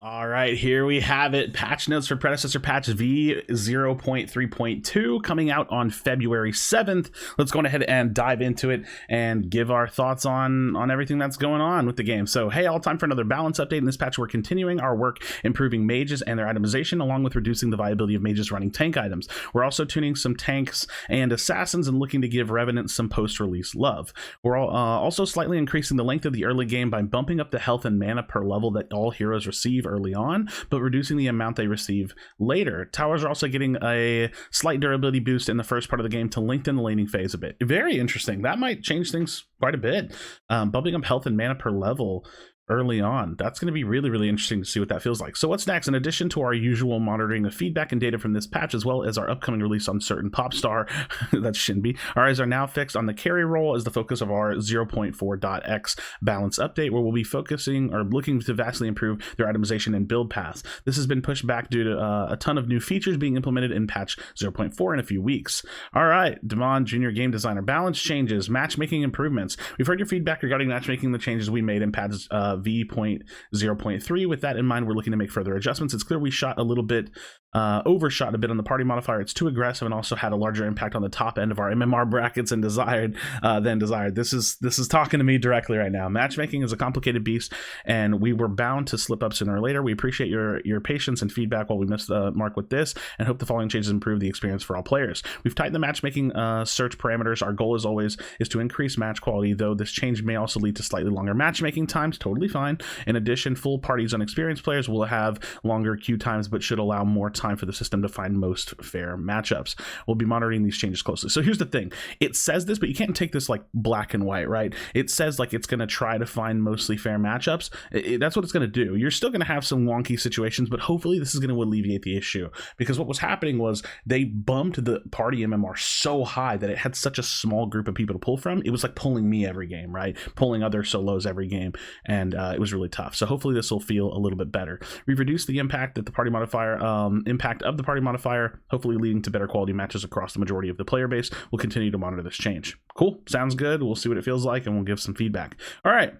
All right, here we have it. Patch notes for Predecessor patch V0.3.2 coming out on February 7th. Let's go ahead and dive into it and give our thoughts on everything that's going on with the game. So, hey, all time for another balance update. In this patch, we're continuing our work improving mages and their itemization, along with reducing the viability of mages running tank items. We're also tuning some tanks and assassins and looking to give Revenants some post-release love. We're also slightly increasing the length of the early game by bumping up the health and mana per level that all heroes receive early on, but reducing the amount they receive later. Towers are also getting a slight durability boost in the first part of the game to lengthen the laning phase a bit. Very interesting. That might change things quite a bit. Bumping up health and mana per level early on. That's going to be really interesting to see what that feels like. So what's next? In addition to our usual monitoring of feedback and data from this patch, as well as our upcoming release on certain pop star, that's Shinbi, our eyes are now fixed on the carry role as the focus of our 0.4.x balance update, where we'll be focusing or looking to vastly improve their itemization and build paths. This has been pushed back due to a ton of new features being implemented in patch 0.4 in a few weeks. All right, Damon, Junior Game Designer, balance changes, matchmaking improvements. We've heard your feedback regarding matchmaking, the changes we made in patch V0.3. With that in mind, we're looking to make further adjustments. It's clear we shot a little bit, overshot a bit on the party modifier. It's too aggressive and also had a larger impact on the top end of our MMR brackets and than desired. This is talking to me directly right now. Matchmaking is a complicated beast, and we were bound to slip up sooner or later. We appreciate your patience and feedback while we missed the mark with this, and hope the following changes improve the experience for all players. We've tightened the matchmaking search parameters. Our goal, as always, is to increase match quality, though this change may also lead to slightly longer matchmaking times. Totally fine. In addition, full parties on experienced players will have longer queue times, but should allow more time for the system to find most fair matchups. We'll be monitoring these changes closely. So here's the thing. It says this, but you can't take this like black and white, right? It says like it's going to try to find mostly fair matchups. That's what it's going to do. You're still going to have some wonky situations, but hopefully this is going to alleviate the issue, because what was happening was they bumped the party MMR so high that it had such a small group of people to pull from. It was like pulling me every game, right? Pulling other solos every game, and it was really tough. So hopefully this will feel a little bit better. We've reduced the impact of the party modifier, hopefully leading to better quality matches across the majority of the player base. We'll continue to monitor this change. Cool, sounds good. We'll see what it feels like, and we'll give some feedback. All right.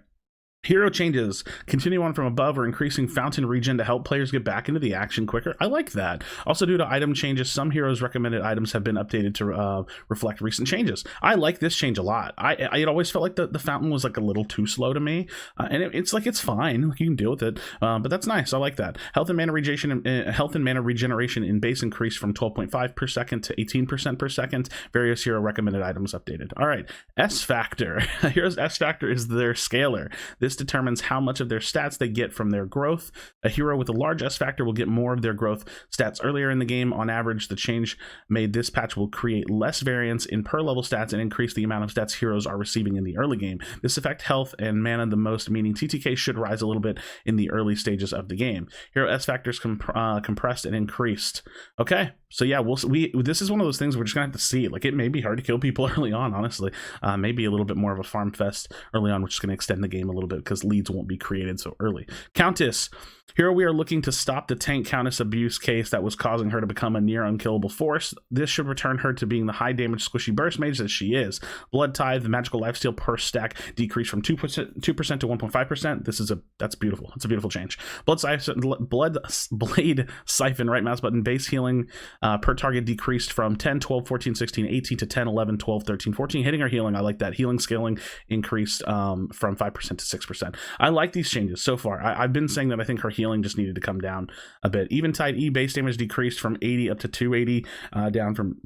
Hero changes. Continue on from above. We're increasing fountain regen to help players get back into the action quicker. I like that. Also, due to item changes, some heroes' recommended items have been updated to reflect recent changes. I like this change a lot. It always felt like the fountain was like a little too slow to me, and it's like it's fine. Like, you can deal with it, but that's nice. I like that. Health and mana regeneration in base increased from 12.5 per second to 18% per second. Various hero recommended items updated. All right, S factor. Heroes' S factor is their scaler. This determines how much of their stats they get from their growth. A hero with a large S factor will get more of their growth stats earlier in the game. On average, the change made this patch will create less variance in per level stats and increase the amount of stats heroes are receiving in the early game. This affects health and mana the most, meaning TTK should rise a little bit in the early stages of the game. Hero S factors compressed and increased. Okay, so yeah, this is one of those things we're just gonna have to see. Like, it may be hard to kill people early on, honestly. Maybe a little bit more of a farm fest early on, which is gonna extend the game a little bit, because leads won't be created so early. Countess. Here we are looking to stop the tank Countess abuse case that was causing her to become a near unkillable force. This should return her to being the high damage squishy burst mage that she is. Blood Tithe, the magical lifesteal per stack decreased from 2% to 1.5%. That's beautiful. That's a beautiful change. Blood Blade Siphon, right mouse button, base healing per target decreased from 10, 12, 14, 16, 18 to 10, 11, 12, 13, 14. Hitting or healing, I like that. Healing scaling increased from 5% to 6%. I like these changes so far. I've been saying that I think her healing just needed to come down a bit. Eventide E base damage decreased from 80 up to 280, down from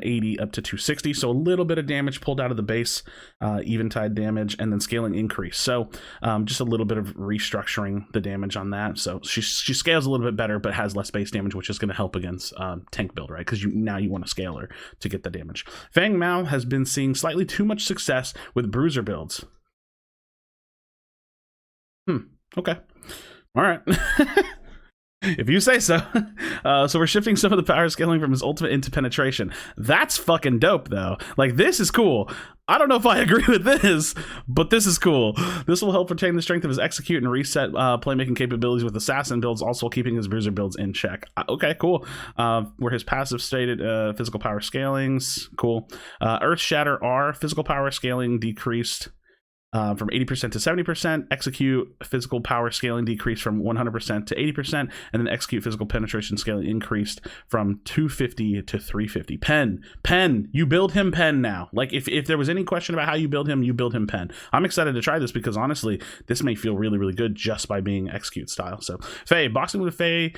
80 up to 260, so a little bit of damage pulled out of the base Eventide damage, and then scaling increase. So just a little bit of restructuring the damage on that. So she scales a little bit better, but has less base damage, which is going to help against tank build, right? Because now you want to scale her to get the damage. Fang Mao has been seeing slightly too much success with bruiser builds. Okay. All right. If you say so. So we're shifting some of the power scaling from his ultimate into penetration. That's fucking dope, though. Like, this is cool. I don't know if I agree with this, but this is cool. This will help retain the strength of his execute and reset playmaking capabilities with assassin builds, also keeping his bruiser builds in check. Okay, cool. Where his passive stated physical power scalings. Cool. Earth Shatter R, physical power scaling decreased from 80% to 70%, execute physical power scaling decreased from 100% to 80%, and then execute physical penetration scaling increased from 250 to 350. Pen, you build him Pen now. Like if there was any question about how you build him Pen. I'm excited to try this because honestly, this may feel really, really good just by being execute style. So Faye, boxing with Faye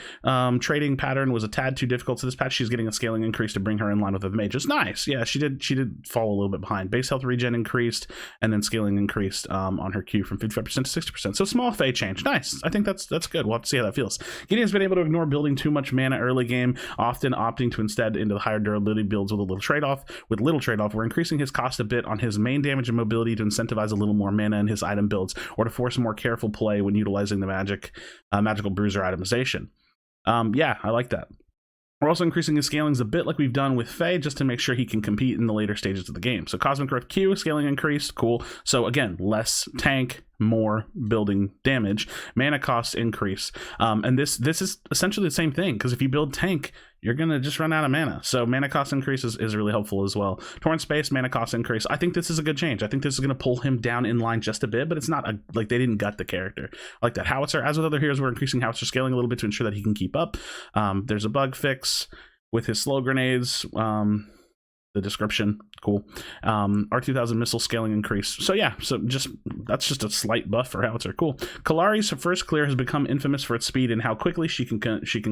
trading pattern was a tad too difficult, so this patch she's getting a scaling increase to bring her in line with the mages. Nice. Yeah, she did fall a little bit behind. Base health regen increased, and then scaling increased on her Q from 55% to 60%. So small Faye change. Nice. I think that's good. We'll have to see how that feels. Gideon's been able to ignore building too much mana early game, often opting to instead into the higher durability builds with a little trade-off. We're increasing his cost a bit on his main damage and mobility to incentivize a little more mana in his item builds, or to force more careful play when utilizing the magical bruiser itemization. Yeah, I like that. We're also increasing his scalings a bit like we've done with Faye, just to make sure he can compete in the later stages of the game. So Cosmic Growth Q, scaling increased, cool. So again, less tank, more building damage. Mana cost increase. And this is essentially the same thing, because if you build tank, you're going to just run out of mana. So mana cost increase is really helpful as well. Torrent Space, mana cost increase. I think this is a good change. I think this is going to pull him down in line just a bit, but it's not like they didn't gut the character. I like that. Howitzer, as with other heroes, we're increasing Howitzer scaling a little bit to ensure that he can keep up. There's a bug fix with his slow grenades. The description, cool. R2000 missile scaling increase. So yeah, that's just a slight buff for Howitzer. Cool. Kalari's first clear has become infamous for its speed and how quickly she can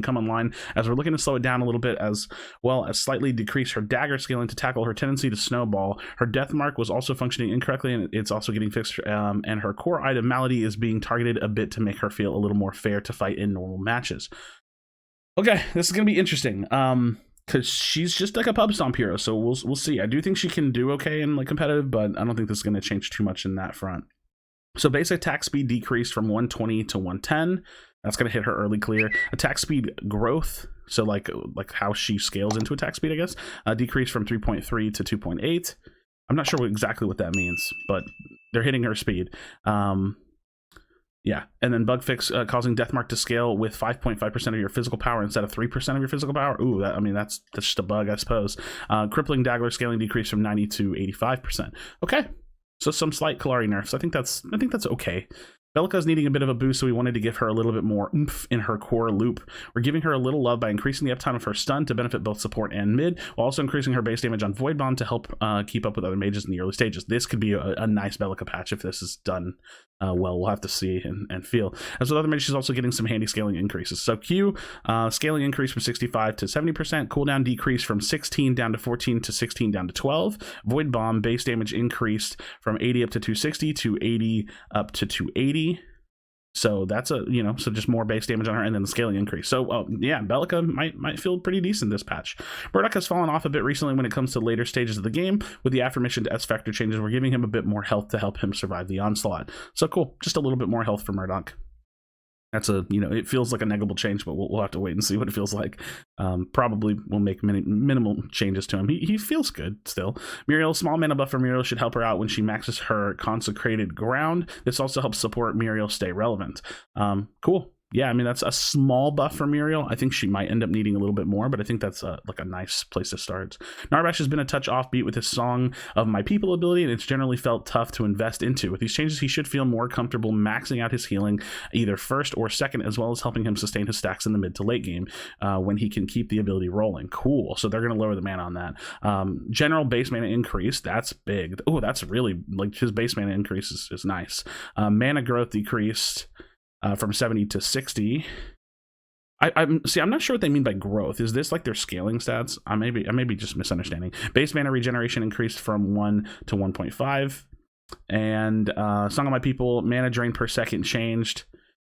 come online, as we're looking to slow it down a little bit, as well as slightly decrease her dagger scaling to tackle her tendency to snowball. Her death mark was also functioning incorrectly, and it's also getting fixed, and her core item malady is being targeted a bit to make her feel a little more fair to fight in normal matches. Okay, this is gonna be interesting. Because she's just like a pub stomp hero, so we'll see. I do think she can do okay in like competitive, but I don't think this is going to change too much in that front. So base attack speed decreased from 120 to 110. That's going to hit her early clear. Attack speed growth, so like how she scales into attack speed, I guess, decreased from 3.3 to 2.8. I'm not sure exactly what that means, but they're hitting her speed. Yeah, and then bug fix causing Deathmark to scale with 5.5% of your physical power instead of 3% of your physical power. Ooh, that's just a bug, I suppose. Crippling Dagger scaling decrease from 90 to 85%. Okay, so some slight Kalari nerfs. I think that's okay. Belika's needing a bit of a boost, so we wanted to give her a little bit more oomph in her core loop. We're giving her a little love by increasing the uptime of her stun to benefit both support and mid, while also increasing her base damage on Void Bomb to help keep up with other mages in the early stages. This could be a nice Belika patch if this is done well. We'll have to see and feel. As with other mages, she's also getting some handy scaling increases. So Q, scaling increase from 65 to 70%, cooldown decrease from 16 down to 14 to 16 down to 12. Void Bomb base damage increased from 80 up to 260 to 80 up to 280. So that's so just more base damage on her, and then the scaling increase. So yeah, Belika might feel pretty decent this patch. Murdoch has fallen off a bit recently when it comes to later stages of the game. With the aforementioned S factor changes, we're giving him a bit more health to help him survive the onslaught. So cool, just a little bit more health for Murdoch. That's it feels like a negligible change, but we'll have to wait and see what it feels like. Probably will make minimal changes to him. He feels good still. Muriel, small mana buff for Muriel should help her out when she maxes her consecrated ground. This also helps support Muriel stay relevant. Cool. Yeah, I mean, that's a small buff for Muriel. I think she might end up needing a little bit more, but I think that's like a nice place to start. Narbash has been a touch offbeat with his Song of My People ability, and it's generally felt tough to invest into. With these changes, he should feel more comfortable maxing out his healing either first or second, as well as helping him sustain his stacks in the mid to late game when he can keep the ability rolling. Cool. So they're going to lower the mana on that. General base mana increase, that's big. Oh, that's really, like, his base mana increase is nice. Mana growth decreased from 70 to 60. I'm not sure what they mean by growth. Is this like their scaling stats? I may be just misunderstanding. Base mana regeneration increased from 1 to 1.5, and Song of My People mana drain per second changed.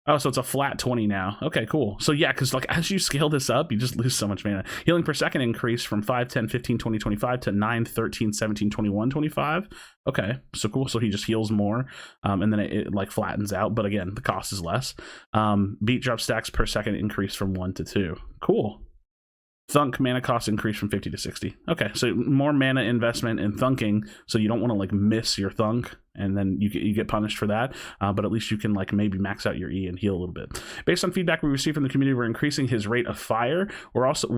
Oh, so it's a flat 20 now. Okay, cool. So yeah, because like as you scale this up, you just lose so much mana. Healing per second increased from 5, 10, 15, 20, 25 to 9, 13, 17, 21, 25. Okay, so cool. So he just heals more, and then it like flattens out. But again, the cost is less. Beat drop stacks per second increased from 1 to 2. Cool. Thunk mana cost increased from 50 to 60. Okay, so more mana investment in thunking, so you don't want to like miss your thunk, and then you get punished for that. But at least you can like maybe max out your E and heal a little bit. Based on feedback we received from the community, we're increasing his rate of fire. We're also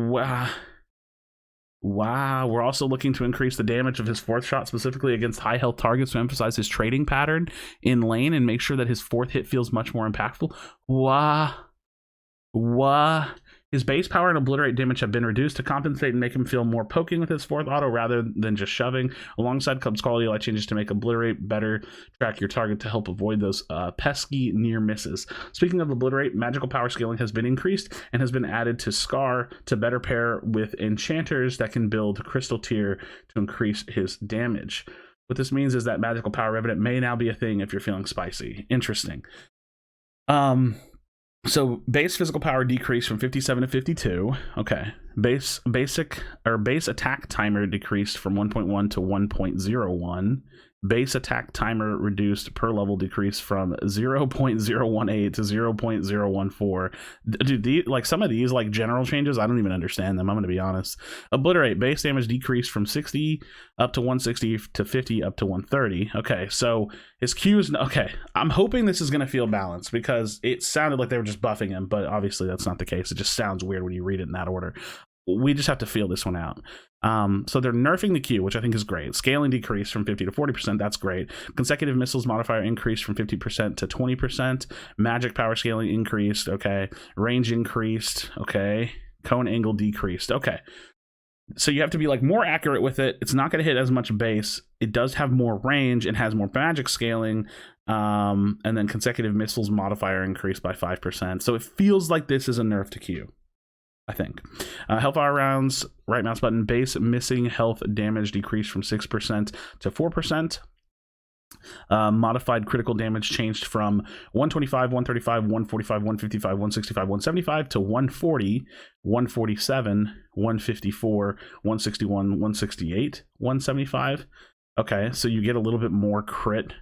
Wow, we're also looking to increase the damage of his fourth shot, specifically against high health targets, to emphasize his trading pattern in lane and make sure that his fourth hit feels much more impactful. Wow. Wow. His base power and obliterate damage have been reduced to compensate and make him feel more poking with his fourth auto rather than just shoving. Alongside comes quality light changes to make obliterate better track your target to help avoid those pesky near misses. Speaking of obliterate, magical power scaling has been increased and has been added to Scar to better pair with enchanters that can build crystal tier to increase his damage. What this means is that magical power revenant may now be a thing if you're feeling spicy. Interesting. So base physical power decreased from 57 to 52. Okay. Base attack timer decreased from 1.1 to 1.01. Base attack timer reduced per level decreased from 0.018 to 0.014. Dude, like some of these like general changes, I don't even understand them. I'm going to be honest. Obliterate base damage decreased from 60 up to 160 to 50 up to 130. Okay, so his Q's, okay. I'm hoping this is going to feel balanced because it sounded like they were just buffing him, but obviously that's not the case. It just sounds weird when you read it in that order. We just have to feel this one out. So they're nerfing the Q, which I think is great. Scaling decreased from 50 to 40%. That's great. Consecutive missiles modifier increased from 50% to 20%. Magic power scaling increased. Okay. Range increased. Okay. Cone angle decreased. Okay. So you have to be like more accurate with it. It's not going to hit as much base. It does have more range and has more magic scaling. And then consecutive missiles modifier increased by 5%. So it feels like this is a nerf to Q, I think. Hellfire rounds, right mouse button, base missing health damage decreased from 6% to 4%. Modified critical damage changed from 125, 135, 145, 155, 165, 175 to 140, 147, 154, 161, 168, 175. Okay, so you get a little bit more crit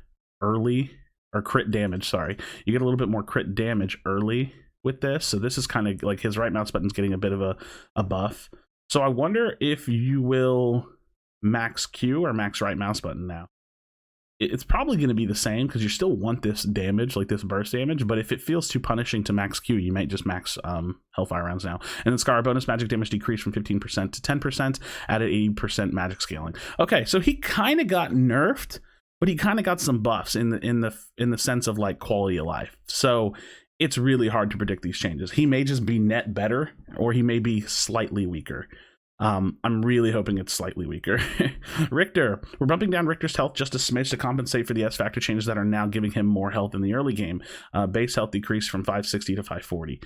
early, or crit damage, sorry. You get a little bit more crit damage early with this. So this is kind of like his right mouse button's getting a bit of a buff. So I wonder if you will max Q or max right mouse button now. It's probably going to be the same because you still want this damage, like this burst damage, but if it feels too punishing to max Q, you might just max Hellfire rounds now. And then Scar bonus magic damage decreased from 15% to 10%, added 80% magic scaling. Okay, so he kind of got nerfed, but he kind of got some buffs in the sense of like quality of life. So it's really hard to predict these changes. He may just be net better, or he may be slightly weaker. I'm really hoping it's slightly weaker. Richter. We're bumping down Richter's health just a smidge to compensate for the S factor changes that are now giving him more health in the early game. Base health decreased from 560 to 540.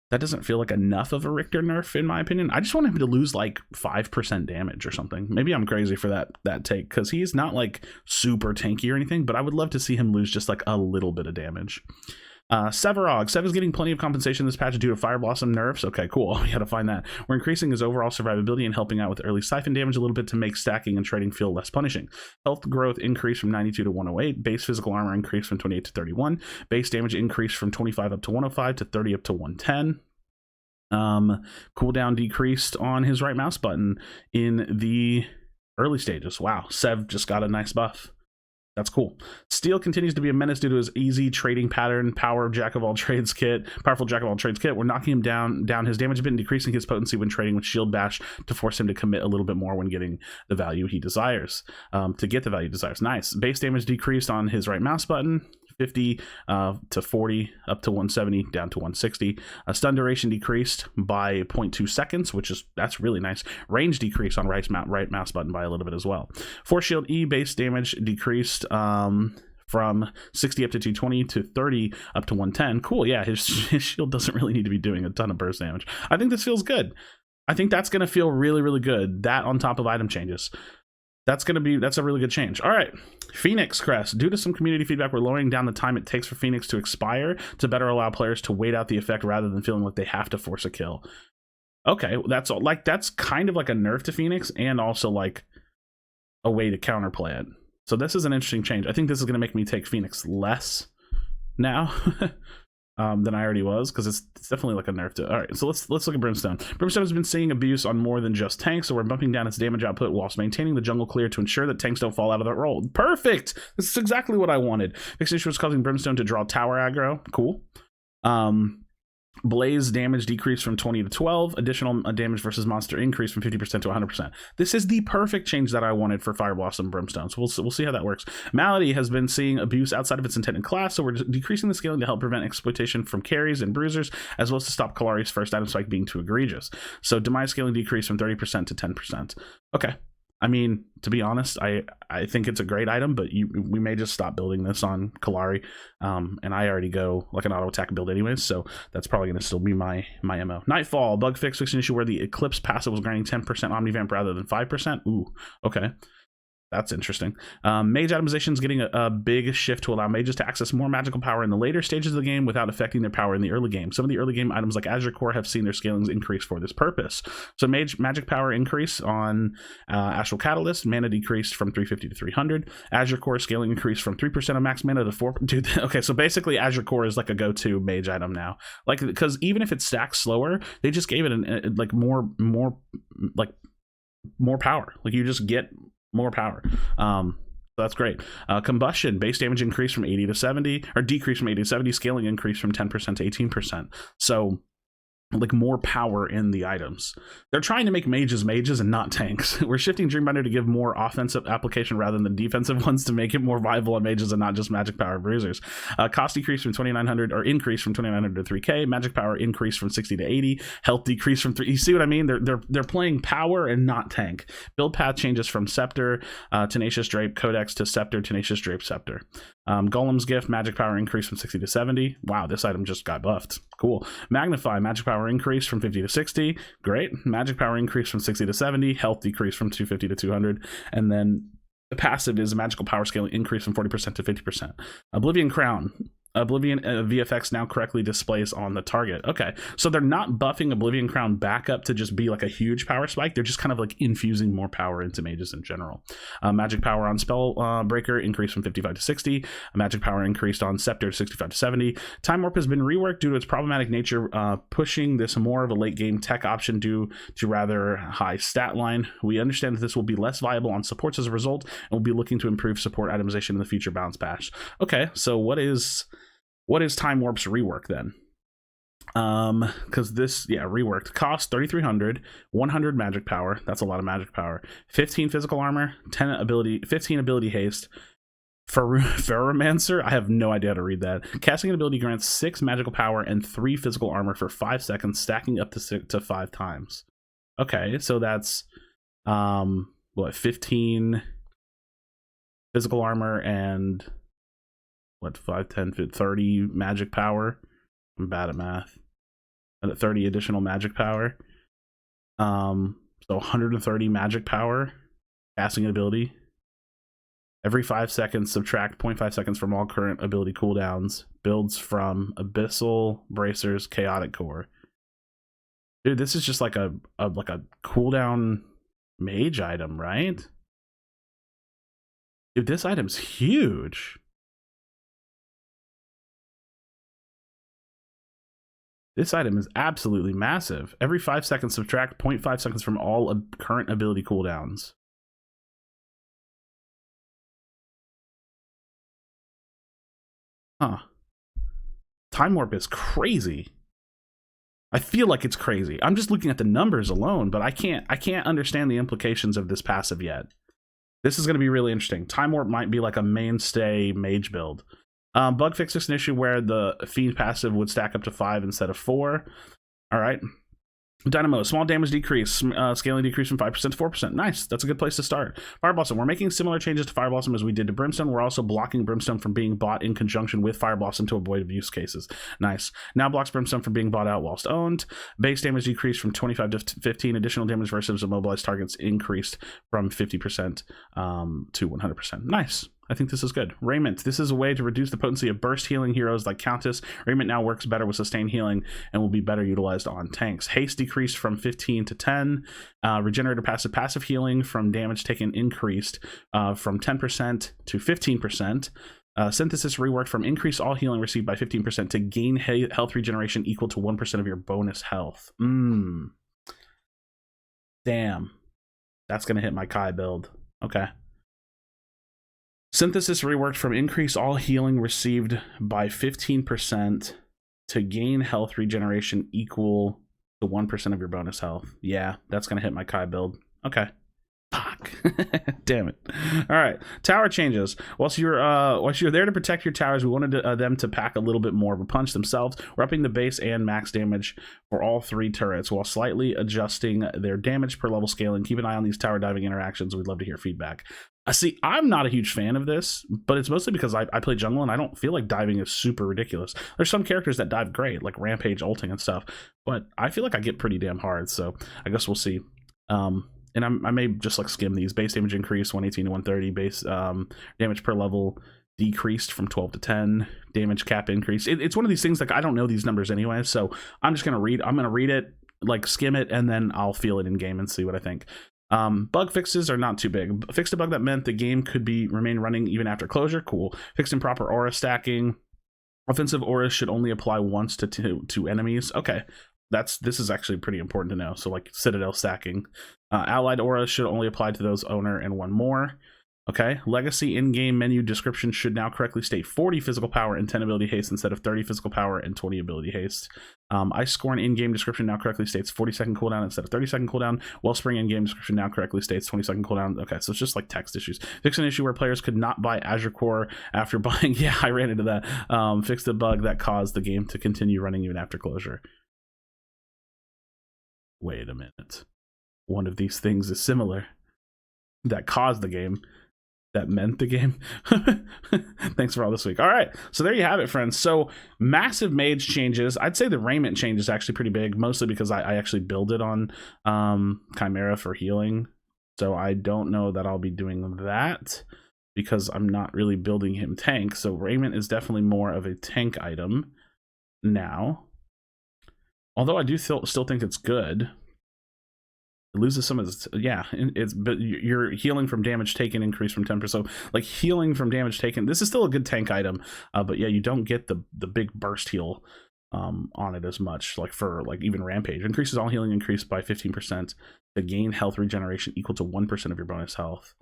That doesn't feel like enough of a Richter nerf, in my opinion. I just want him to lose like 5% damage or something. Maybe I'm crazy for that take, because he's not like super tanky or anything, but I would love to see him lose just like a little bit of damage. Sevarog. Sev is getting plenty of compensation this patch due to Fire Blossom nerfs. Okay, cool. We gotta find that. We're increasing his overall survivability and helping out with early siphon damage a little bit to make stacking and trading feel less punishing. Health growth increased from 92 to 108. Base physical armor increased from 28 to 31. Base damage increased from 25 up to 105 to 30 up to 110. Cooldown decreased on his right mouse button in the early stages. Wow, Sev just got a nice buff. That's cool. Steel continues to be a menace due to his easy trading pattern, powerful jack of all trades kit. We're knocking him down his damage a bit and decreasing his potency when trading with shield bash to force him to commit a little bit more when getting the value he desires. Nice. Base damage decreased on his right mouse button, 50 to 40, up to 170, down to 160. Stun duration decreased by 0.2 seconds, that's really nice. Range decreased on right mouse button by a little bit as well. Force shield E base damage decreased from 60 up to 220 to 30 up to 110. Cool, yeah, his shield doesn't really need to be doing a ton of burst damage. I think this feels good. I think that's going to feel really, really good. That on top of item changes. That's a really good change. All right, Phoenix Crest. Due to some community feedback, we're lowering down the time it takes for Phoenix to expire to better allow players to wait out the effect rather than feeling like they have to force a kill. Okay, that's kind of like a nerf to Phoenix and also like a way to counterplay it. So this is an interesting change. I think this is going to make me take Phoenix less now than I already was, because it's definitely like a nerf to. All right, so let's look at Brimstone. Brimstone has been seeing abuse on more than just tanks, so we're bumping down its damage output whilst maintaining the jungle clear to ensure that tanks don't fall out of that role. Perfect. This is exactly what I wanted. Fixed issue was causing Brimstone to draw tower aggro. Cool. Blaze damage decreased from 20 to 12. Additional damage versus monster increased from 50% to 100%. This is the perfect change that I wanted for Fire Blossom Brimstone. So we'll see how that works. Malady has been seeing abuse outside of its intended class, so we're decreasing the scaling to help prevent exploitation from carries and bruisers, as well as to stop Kalari's first item spike being too egregious. So demise scaling decreased from 30% to 10%. Okay. I mean, to be honest, I think it's a great item, but we may just stop building this on Kalari. And I already go like an auto attack build anyways, so that's probably going to still be my MO. Nightfall, bug fix, fixed an issue where the Eclipse passive was granting 10% Omnivamp rather than 5%. Ooh, okay. That's interesting. Mage itemization is getting a big shift to allow mages to access more magical power in the later stages of the game without affecting their power in the early game. Some of the early game items like Azure Core have seen their scalings increase for this purpose. So magic power increase on Astral Catalyst, mana decreased from 350 to 300. Azure Core scaling increased from 3% of max mana to 4. Dude, okay, so basically Azure Core is like a go-to mage item now. Like, because even if it stacks slower, they just gave it like more power. Like, you just get more power. So that's great. Combustion base damage increased from 80 to 70, or decreased from 80 to 70. Scaling increased from 10% to 18%. So like more power in the items. They're trying to make mages and not tanks. We're shifting Dreambinder to give more offensive application rather than defensive ones to make it more viable on mages and not just magic power bruisers. Cost decreased from 2,900, or increased from 2,900 to 3k. Magic power increased from 60 to 80. Health decreased from 3. You see what I mean? They're playing power and not tank. Build path changes from Scepter, Tenacious Drape, Codex to Scepter, Tenacious Drape, Scepter. Golem's Gift, magic power increased from 60 to 70. Wow, this item just got buffed. Cool. Magnify, magic power increased from 50 to 60. Great. Magic power increased from 60 to 70. Health decreased from 250 to 200. And then the passive is a magical power scaling increase from 40% to 50%. Oblivion Crown. Oblivion VFX now correctly displays on the target. Okay, so they're not buffing Oblivion Crown back up to just be like a huge power spike. They're just kind of like infusing more power into mages in general. Magic power on Spell Breaker increased from 55 to 60. Magic power increased on Scepter to 65 to 70. Time Warp has been reworked due to its problematic nature, pushing this more of a late game tech option due to rather high stat line. We understand that this will be less viable on supports as a result, and we'll be looking to improve support itemization in the future balance patch. Okay, so what is Time Warp's rework then? Because this, reworked. Cost 3,300, 100 magic power. That's a lot of magic power. 15 physical armor, 15 ability haste. Ferromancer, I have no idea how to read that. Casting an ability grants 6 magical power and 3 physical armor for 5 seconds, stacking up to 5 times. Okay, so that's 15 physical armor and 5, 10, 30 magic power. I'm bad at math. And 30 additional magic power. So 130 magic power. Casting an ability. Every 5 seconds, subtract 0.5 seconds from all current ability cooldowns. Builds from Abyssal, Bracers, Chaotic Core. Dude, this is just like a cooldown mage item, right? Dude, this item's huge. This item is absolutely massive. Every 5 seconds, subtract 0.5 seconds from all current ability cooldowns. Huh. Time Warp is crazy. I feel like it's crazy. I'm just looking at the numbers alone, but I can't understand the implications of this passive yet. This is going to be really interesting. Time Warp might be like a mainstay mage build. Bug fix is an issue where the Fiend passive would stack up to 5 instead of 4. All right. Dynamo, small damage decrease, scaling decrease from 5% to 4%. Nice, that's a good place to start. Fire Blossom, we're making similar changes to Fire Blossom as we did to Brimstone. We're also blocking Brimstone from being bought in conjunction with Fire Blossom to avoid abuse cases. Nice. Now blocks Brimstone from being bought out whilst owned. Base damage decreased from 25 to 15. Additional damage versus immobilized targets increased from 50% to 100%. Nice. I think this is good. Raiment. This is a way to reduce the potency of burst healing heroes like Countess. Raiment now works better with sustained healing and will be better utilized on tanks. Haste decreased from 15 to 10. Regenerator passive healing from damage taken increased from 10% to 15%. Synthesis reworked from increase all healing received by 15% to gain health regeneration equal to 1% of your bonus health. Damn. That's going to hit my Kai build. Okay. Synthesis reworked from increase all healing received by 15% to gain health regeneration equal to 1% of your bonus health. Yeah, that's gonna hit my Kai build. Okay. Fuck. Damn it. All right. Tower changes. Whilst you're there to protect your towers, we wanted them to pack a little bit more of a punch themselves. We're upping the base and max damage for all 3 turrets while slightly adjusting their damage per level scaling. Keep an eye on these tower diving interactions. We'd love to hear feedback. See, I'm not a huge fan of this, but it's mostly because I play jungle and I don't feel like diving is super ridiculous. There's some characters that dive great, like Rampage ulting and stuff, but I feel like I get pretty damn hard, so I guess we'll see. And I may just like skim these. Base damage increase 118 to 130. Base damage per level decreased from 12 to 10. Damage cap increase. It's one of these things like I don't know these numbers anyway, so I'm just gonna read. I'm gonna read it, like skim it, and then I'll feel it in game and see what I think. Bug fixes are not too big. Fixed a bug that meant the game could remain running even after closure. Cool. Fixed improper aura stacking. Offensive auras should only apply once to enemies. Okay. This is actually pretty important to know. So like Citadel stacking. Allied auras should only apply to those owner and 1 more. Okay. Legacy in-game menu description should now correctly state 40 physical power and 10 ability haste instead of 30 physical power and 20 ability haste. Ice Scorn in-game description now correctly states 40-second cooldown instead of 30-second cooldown. Wellspring in-game description now correctly states 20-second cooldown. Okay, so it's just like text issues. Fix an issue where players could not buy Azure Core after buying. Yeah, I ran into that. Fix the bug that caused the game to continue running even after closure. Wait a minute. One of these things is similar. That caused the game. That meant the game. Thanks for all this week. All right, so there you have it, friends. So massive mage changes. I'd say the raiment change is actually pretty big, mostly because I actually build it on Chimera for healing. So I don't know that I'll be doing that because I'm not really building him tank. So raiment is definitely more of a tank item now. Although I do still think it's good. It loses some of its, yeah, but you're healing from damage taken increase from 10%. So like healing from damage taken, this is still a good tank item, but yeah, you don't get the big burst heal on it as much. Like for like even Rampage increases all healing increase by 15% to gain health regeneration equal to 1% of your bonus health.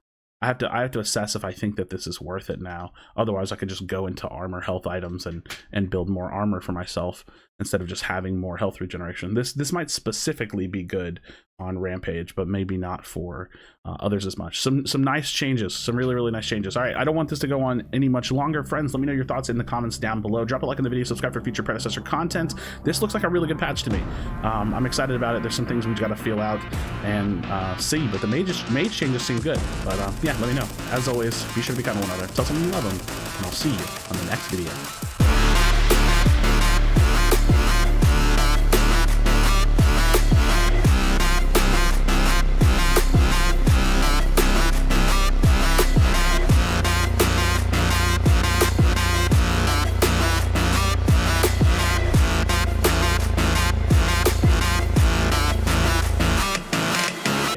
I have to assess if I think that this is worth it now. Otherwise, I could just go into armor health items and build more armor for myself instead of just having more health regeneration. This might specifically be good on Rampage, but maybe not for others as much. Some nice changes, some really nice changes. All right, I don't want this to go on any much longer. Friends, let me know your thoughts in the comments down below. Drop a like on the video, subscribe for future Predecessor content. This looks like a really good patch to me. I'm excited about it. There's some things we've got to feel out and see, but the mage changes seem good. But yeah, let me know. As always, be sure to be kind to one another. Tell someone you love them, and I'll see you on the next video.